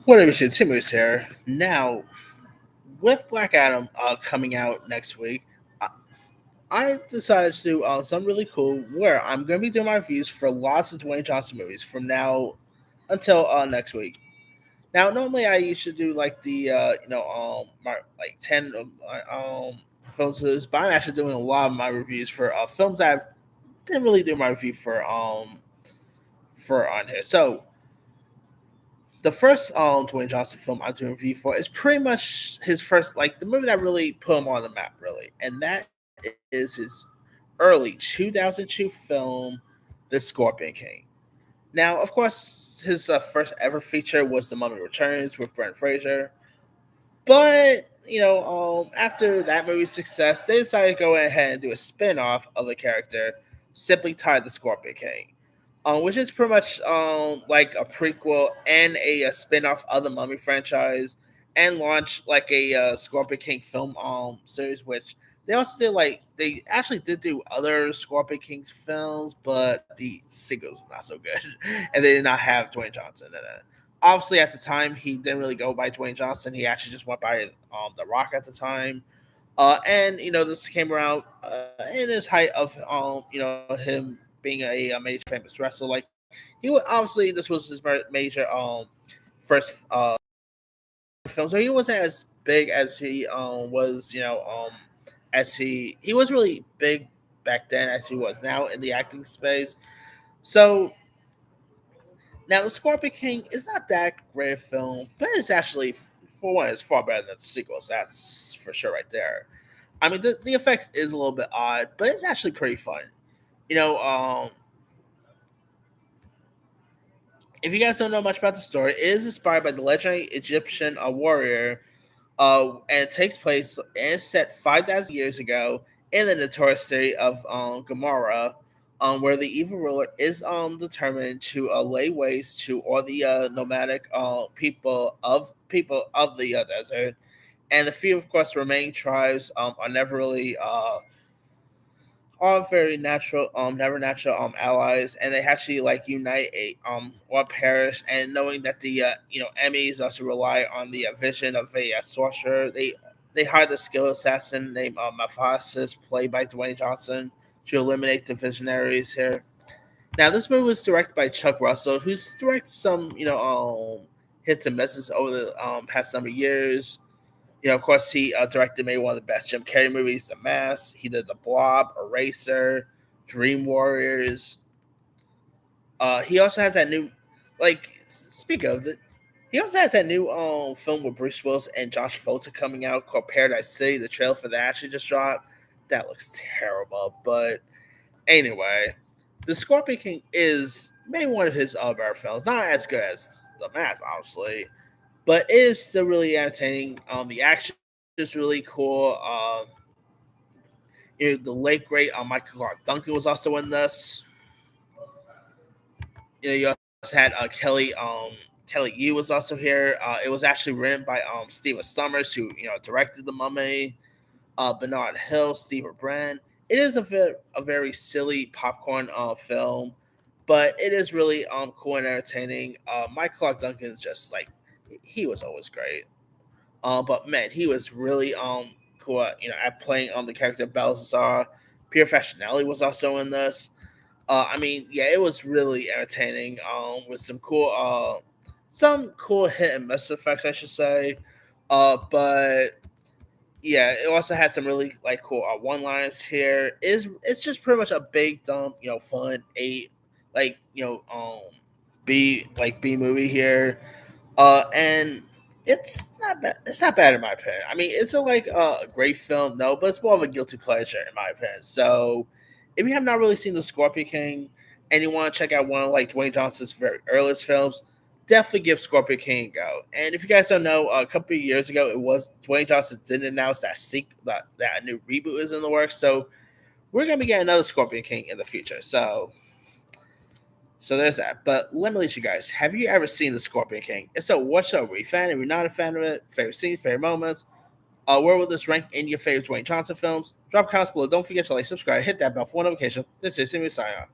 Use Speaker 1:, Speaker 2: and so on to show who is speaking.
Speaker 1: What we should Timmy's here. Now, with Black Adam coming out next week, I, I decided to do something really cool where I'm going to be doing my reviews for lots of Dwayne Johnson movies from now until next week. Now, normally I used to do like the my like 10 films, but I'm actually doing a lot of my reviews for films that I didn't really do my review for on here. So the first Dwayne Johnson film I'm doing a review for is pretty much his first, like the movie that really put him on the map, really, and that is his early 2002 film, The Scorpion King. Now, of course, his first ever feature was The Mummy Returns with Brent Fraser, but after that movie's success, they decided to go ahead and do a spin-off of the character, simply titled The Scorpion King, which is pretty much like a prequel and a spin-off of the Mummy franchise, and launch like a Scorpion King film series, which they also did, like they actually did do other Scorpion King's films, but the sequels were not so good, and they did not have Dwayne Johnson in it. Obviously, at the time, he didn't really go by Dwayne Johnson. He actually just went by The Rock at the time. And this came around in his height of him being a major famous wrestler. Like obviously this was his major first film, so he wasn't as big as he was as he was really big back then as he was now in the acting space. So now the Scorpion King is not that great a film, but it's actually, for one, it's far better than the sequels. That's for sure right there. I mean, the effects is a little bit odd, but it's actually pretty fun. You know, if you guys don't know much about the story, it is inspired by the legendary Egyptian warrior, and it takes place and it's set 5,000 years ago in the notorious city of Gomorrah, where the evil ruler is determined to lay waste to all the nomadic people of the desert, and the few, of course, remaining tribes are never really all very natural, never natural allies, and they actually like unite a or perish. And knowing that the enemies also rely on the vision of a sorcerer, they hired the skilled assassin named Mephisto, played by Dwayne Johnson, to eliminate the visionaries here. Now, this movie was directed by Chuck Russell, who's directed some hits and misses over the past number of years. Of course, he directed maybe one of the best Jim Carrey movies, The Mask. He did The Blob, Eraser, Dream Warriors. He also has that new, like, speak of it, he also has that new film with Bruce Willis and Josh Travolta coming out called Paradise City. The trailer for that actually just dropped. That looks terrible, but anyway, The Scorpion King is maybe one of his better films. Not as good as The Mask, obviously, but it is still really entertaining. The action is really cool. The late great Michael Clark Duncan was also in this. You also had Kelly Yu was also here. It was actually written by Steven Summers, who directed The Mummy. Bernard Hill, Steve Brand. It is a very silly popcorn film, but it is really cool and entertaining. Michael Clark Duncan is just like, he was always great. But man, he was really cool at, at playing the character Balthazar. Pierre Facinelli was also in this. I mean, yeah, it was really entertaining. With some cool hit and miss effects, I should say. But yeah, it also has some really like cool one liners here. It's just pretty much a big dumb, fun like B movie here. And it's not bad. It's not bad in my opinion. I mean, it's a great film, no, but it's more of a guilty pleasure in my opinion. So, if you have not really seen The Scorpion King and you want to check out one of like Dwayne Johnson's very earliest films, definitely give Scorpion King a go. And if you guys don't know, a couple of years ago, it was Dwayne Johnson didn't announce that a new reboot is in the works. So we're gonna be getting another Scorpion King in the future. So there's that. But let me let you guys. Have you ever seen The Scorpion King? If so, what show? Were you a fan? Are you not a fan of it? Favorite scenes, favorite moments? Where will this rank in your favorite Dwayne Johnson films? Drop comments below. Don't forget to like, subscribe, hit that bell for notification. This is Simmy signing off.